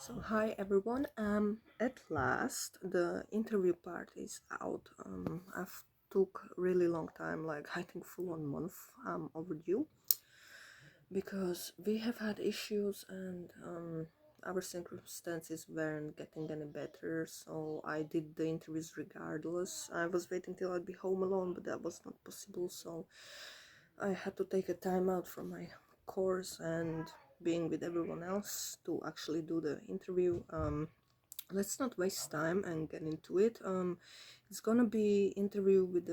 So hi everyone. At last the interview part is out. I've took really long time, like I think full on month overdue, because we have had issues and our circumstances weren't getting any better. So I did the interviews regardless. I was waiting till I'd be home alone, but that was not possible. So I had to take a time out from my course and being with everyone else to actually do the interview. Let's not waste time and get into it. It's gonna be interview with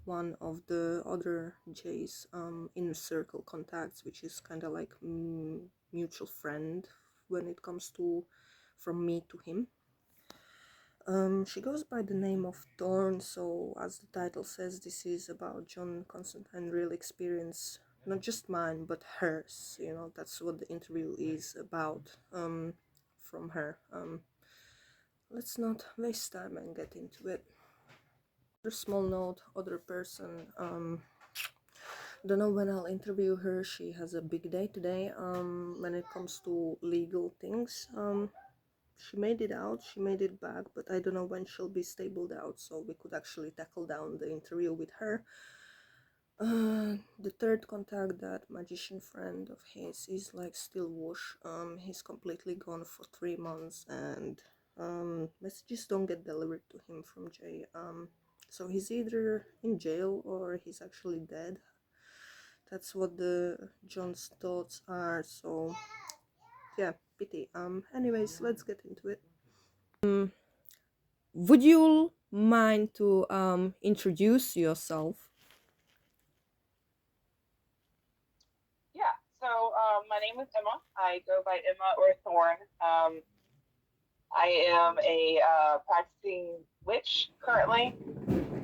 one of the other J's inner circle contacts, which is kind of like mutual friend when it comes to from me to him. She goes by the name of THORN, so as the title says, this is about John Constantine real experience, not just mine, but hers. You know, that's what the interview is about from her. Let's not waste time and get into it. Other small note, other person, don't know when I'll interview her. She has a big day today when it comes to legal things. She made it out, she made it back, but I don't know when she'll be stabled out, so we could actually tackle down the interview with her. The third contact, that magician friend of his, is like still whoosh. He's completely gone for 3 months, and messages don't get delivered to him from Jay. So he's either in jail or he's actually dead. That's what the John's thoughts are. So yeah, pity. Anyways, let's get into it. Would you mind to introduce yourself? Yeah, so my name is Emma. I go by Emma or Thorn. I am a practicing witch currently,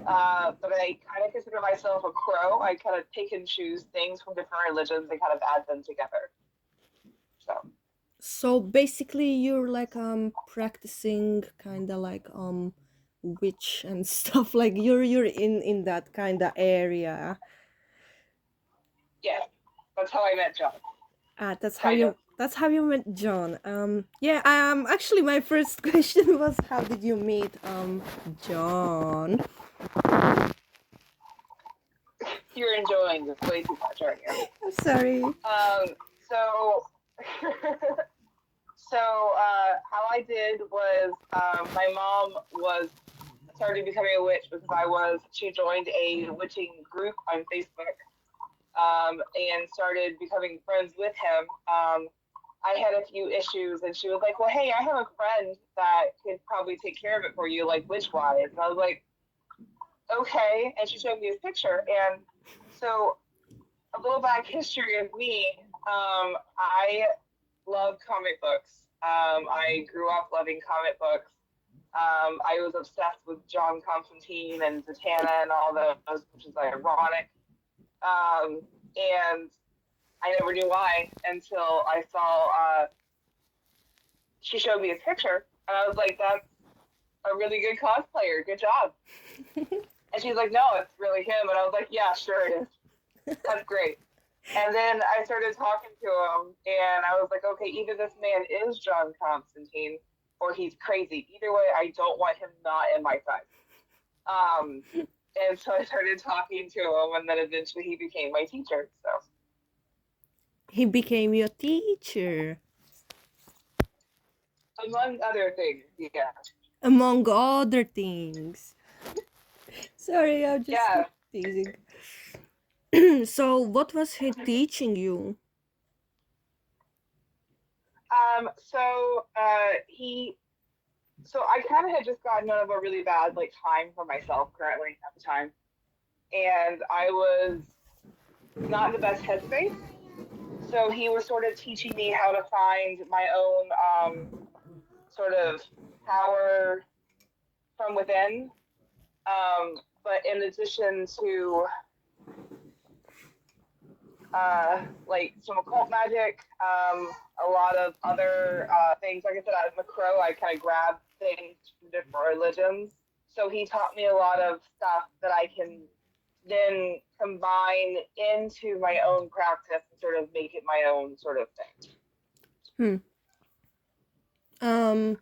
but I kind of consider myself a crow. I kind of pick and choose things from different religions and kind of add them together. So, So basically you're like practicing kind of like witch and stuff, like you're in that kind of area. yeah, that's how I met John, That's how kind of. you met John. Yeah, actually my first question was how did you meet John? You're enjoying this way too much, aren't you? I'm sorry. So, how I did was my mom was started becoming a witch because she joined a witching group on Facebook and started becoming friends with him. I had a few issues and she was like, well, hey, I have a friend that could probably take care of it for you, like witch wise. And I was like, okay. And she showed me his picture. And so a little back history of me, I love comic books. I grew up loving comic books. I was obsessed with John Constantine and Zatanna and all those, which is ironic. And I never knew why until I saw she showed me his picture, and I was like, "That's a really good cosplayer. Good job." And she's like, "No, it's really him." And I was like, "Yeah, sure it is. That's great." And then I started talking to him, and I was like, "Okay, either this man is John Constantine, or he's crazy. Either way, I don't want him not in my size." Um, and so I started talking to him, and then eventually he became my teacher. So He became your teacher, among other things, yeah, among other things. Sorry, I'm just yeah. teasing. So, what was he teaching you? He, so I kind of had just gotten out of a really bad like time for myself currently at the time, and I was not in the best headspace. So he was sort of teaching me how to find my own sort of power from within. But in addition to like some occult magic, a lot of other things. Like I said, as a crow, I kind of grab things from different religions. So he taught me a lot of stuff that I can then combine into my own practice and sort of make it my own sort of thing. Hmm. Um,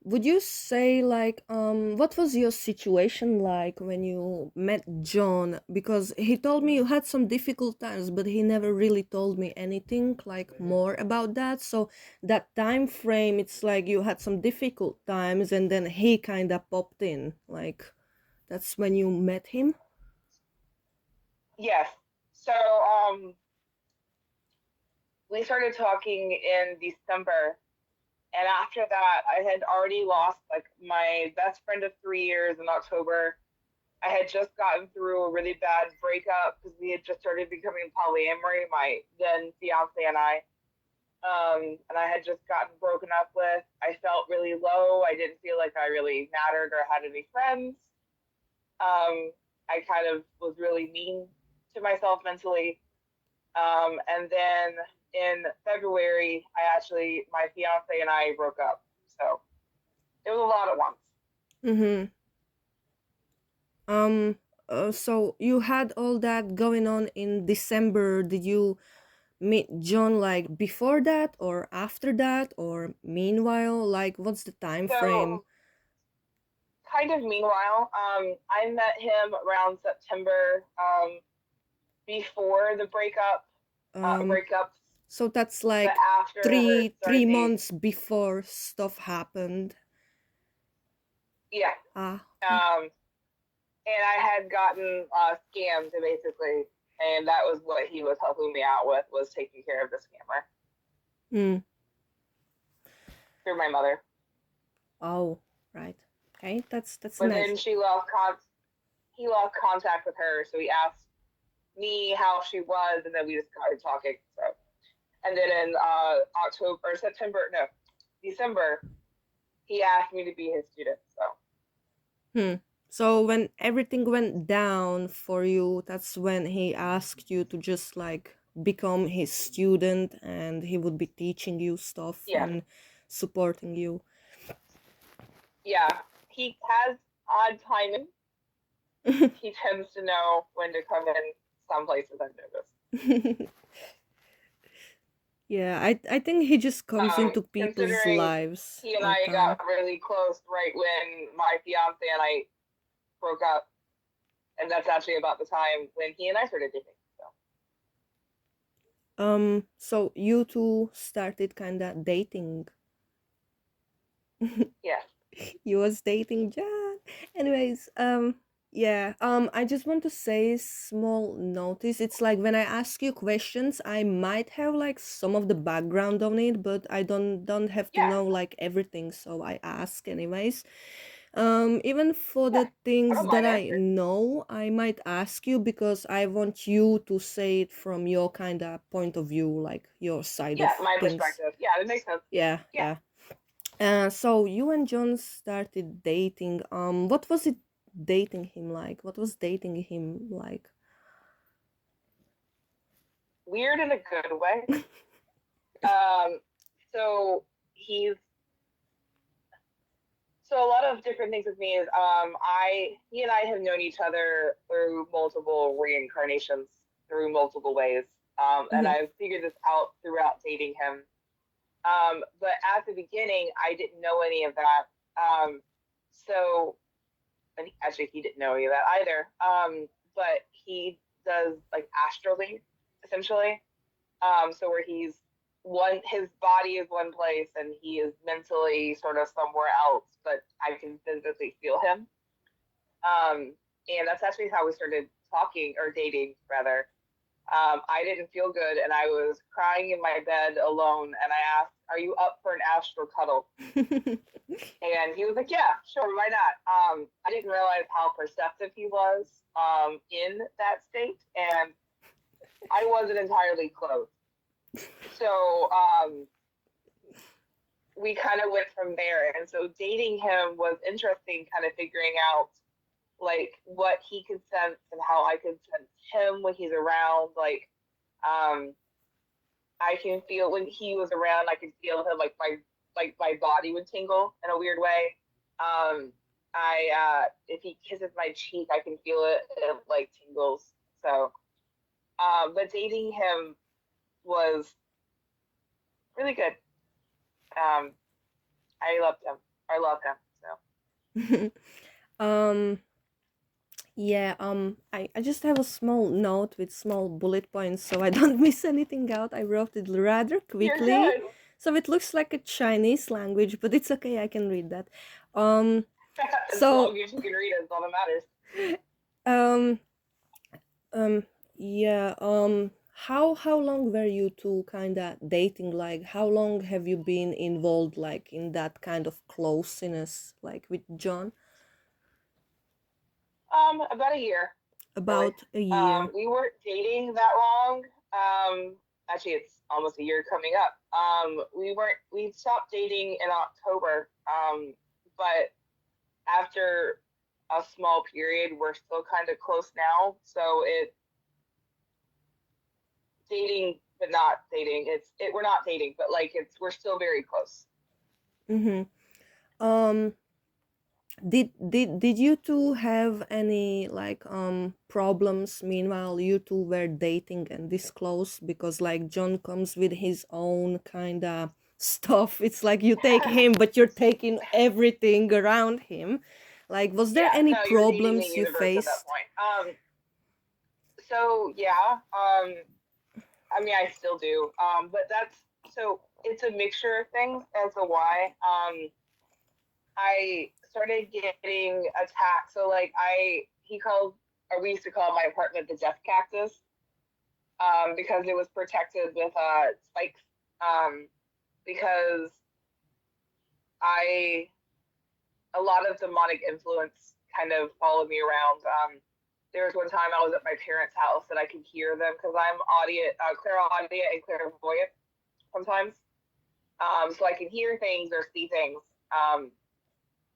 would you say like what was your situation like when you met John? Because he told me you had some difficult times, but he never really told me anything like more about that. So that time frame, it's like you had some difficult times, and then he kind of popped in. Like that's when you met him. Yes. So we started talking in December, and after that, I had already lost like my best friend of 3 years in October. I had just gotten through a really bad breakup because we had just started becoming polyamory, my then fiance and I. And I had just gotten broken up with. I felt really low. I didn't feel like I really mattered or had any friends. I kind of was really mean to myself mentally. And then in February, my fiance and I broke up. So it was a lot at once. Mm-hmm. Um, so you had all that going on in December. Did you meet John like before that or after that or meanwhile? Like, what's the time frame? So kind of meanwhile, I met him around September, before the Um, breakups, so that's but like after it three started dating. months before stuff happened. Yeah. Ah, okay. Um, and I had gotten scammed basically, and that was what he was helping me out with, was taking care of the scammer Hmm. through my mother. Oh, right. Okay, that's But nice. then he lost contact with her, so he asked me how she was, and then we just started talking. So, and then in October or September, no, December, he asked me to be his student. So Hmm. So when everything went down for you, that's when he asked you to just like become his student and he would be teaching you stuff yeah, and supporting you. yeah, he has odd timing. He tends to know when to come in some places, I've noticed. Yeah, I think he just comes into people's Considering lives he and all I time. got really close right when my fiance and I broke up, and that's actually about the time when he and I started dating. So So you two started kinda dating. yeah, You was dating John. Anyways, yeah, I just want to say small notice. It's like when I ask you questions, I might have like some of the background on it, but I don't have to yeah, know like everything, so I ask anyways. Even for yeah. the I things don't that mind I answering. know, I might ask you because I want you to say it from your kind of point of view, like your side Yeah, of my things. perspective. Yeah, that makes sense. Yeah, Yeah, yeah. So you and John started dating. What was it dating him like? What was dating him like? weird in a good way. Um, so he's so a lot of different things with me is he and I have known each other through multiple reincarnations, through multiple ways. And Mm-hmm. I've figured this out throughout dating him. But at the beginning, I didn't know any of that. So, and actually, he didn't know any of that either. But he does like astrally, essentially. So where his body is one place and he is mentally sort of somewhere else, but I can physically feel him. Um, and that's actually how we started talking or dating, rather. I didn't feel good and I was crying in my bed alone. And I asked, "Are you up for an astral cuddle?" And he was like, "Yeah, sure, why not?" I didn't realize how perceptive he was in that state, and I wasn't entirely close. So we kind of went from there. And so dating him was interesting, kind of figuring out like what he could sense and how I could sense him when he's around. Um, I can feel when he was around, I could feel him like my body would tingle in a weird way. I if he kisses my cheek, I can feel it like tingles. So, but dating him was really good. Um, I loved him. I love him. So um yeah, I just have a small note with small bullet points so I don't miss anything out. I wrote it rather you're quickly. good. So it looks like a Chinese language, but it's okay, I can read that. Um As so long as you can read it, it's all that matters. um um yeah, how long were you two kind of dating? Like how long have you been involved like in that kind of closeness like with John? About a year, really. About a year. We weren't dating that long. Actually, it's almost a year coming up. We stopped dating in October. But after a small period, we're still kind of close now. So dating, but not dating. We're not dating, but like we're still very close. Mm-hmm. um did you two have any like problems meanwhile you two were dating and this close? Because like John comes with his own kind of stuff. It's like you take him but you're taking everything around him. Like was there Yeah, any no, you're dating the problems you universe at that faced? point. So yeah, I mean, I still do. But it's a mixture of things as to why. I started getting attacked. So like he called, or we used to call my apartment the death cactus, because it was protected with spikes. Um, because I a lot of demonic influence kind of followed me around. There was one time I was at my parents' house and I could hear them because I'm clairaudient and clairvoyant sometimes. So I can hear things or see things.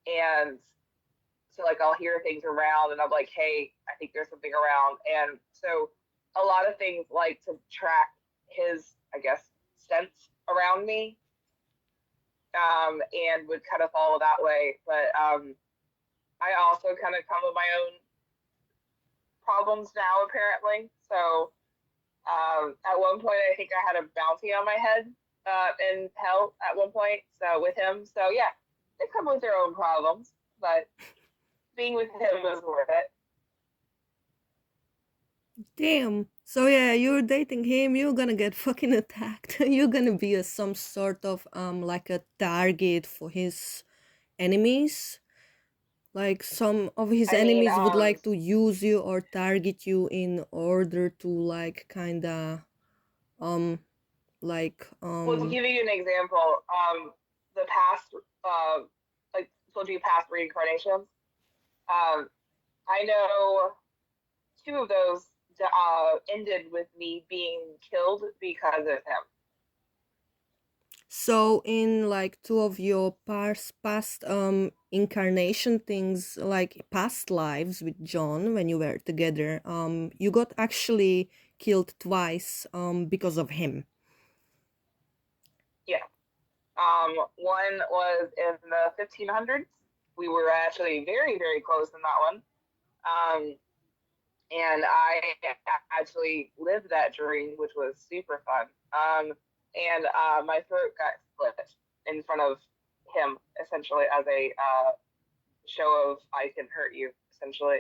And so like I'll hear things around and I'm like, hey, I think there's something around. And so a lot of things like to track his, I guess, sense around me, and would kind of follow that way. But I also kind of come with my own problems now, apparently. So at one point, I think I had a bounty on my head in hell at one point. So with him, so yeah, they come with their own problems, but being with him was worth it. Damn. So yeah, you're dating him, you're gonna get fucking attacked. You're gonna be some sort of like a target for his enemies. Like some of his I mean, enemies would like to use you or target you in order to like kinda um like well, to give you an example, the past, like told you past reincarnations. Um, I know two of those ended with me being killed because of him. so in like two of your past incarnation things, like past lives with John when you were together, you got actually killed twice because of him. Yeah. One was in the 1500s. We were actually very, very close in that one. Um, and I actually lived that dream, which was super fun. And my throat got split in front of him, essentially, as a show of I can hurt you, essentially.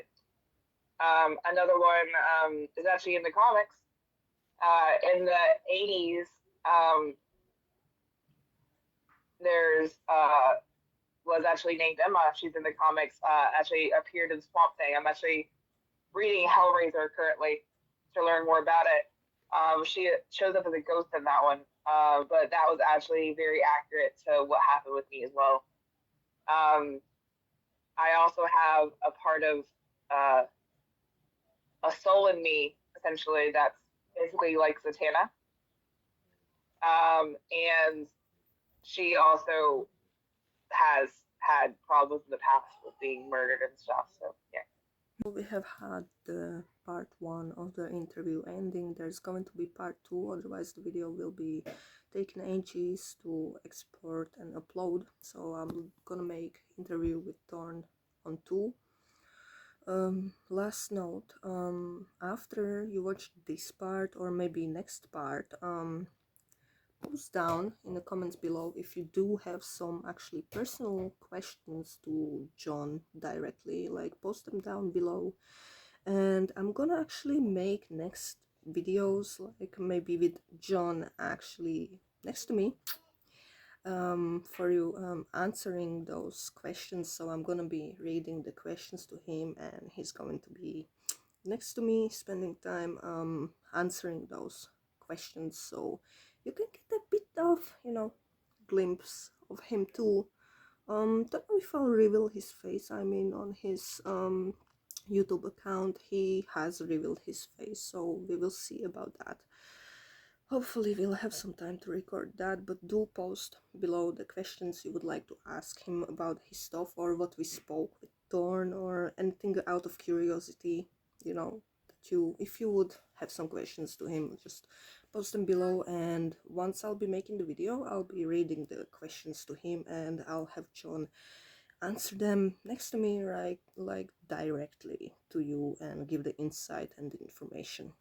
Another one is actually in the comics. In the 80s, there's was actually named Emma. She's in the comics. Actually appeared in Swamp Thing. I'm actually reading Hellraiser currently to learn more about it. She shows up as a ghost in that one, but that was actually very accurate to what happened with me as well. Um, I also have a part of uh, a soul in me, essentially, that's basically like Satana. And she also has had problems in the past with being murdered and stuff. So yeah. We have had the part one of the interview ending. There's going to be part two, otherwise the video will be taking ages to export and upload. So I'm gonna make interview with Thorn on two. Last note, after you watch this part or maybe next part, post down in the comments below if you do have some actually personal questions to John directly. Like, post them down below, and I'm gonna actually make next videos like maybe with John actually next to me, for you, answering those questions. So I'm gonna be reading the questions to him, and he's going to be next to me spending time answering those questions, so you can get a bit of, glimpse of him too. Don't know if I'll reveal his face. I mean, on his YouTube account he has revealed his face, so we will see about that. Hopefully we'll have some time to record that, but do post below the questions you would like to ask him about his stuff, or what we spoke with Thorn, or anything out of curiosity, that you, if you would have some questions to him, just post them below, and once I'll be making the video, I'll be reading the questions to him, and I'll have John answer them next to me, right, like directly to you, and give the insight and the information.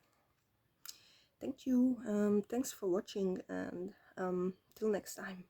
Thank you. Thanks for watching, and till next time.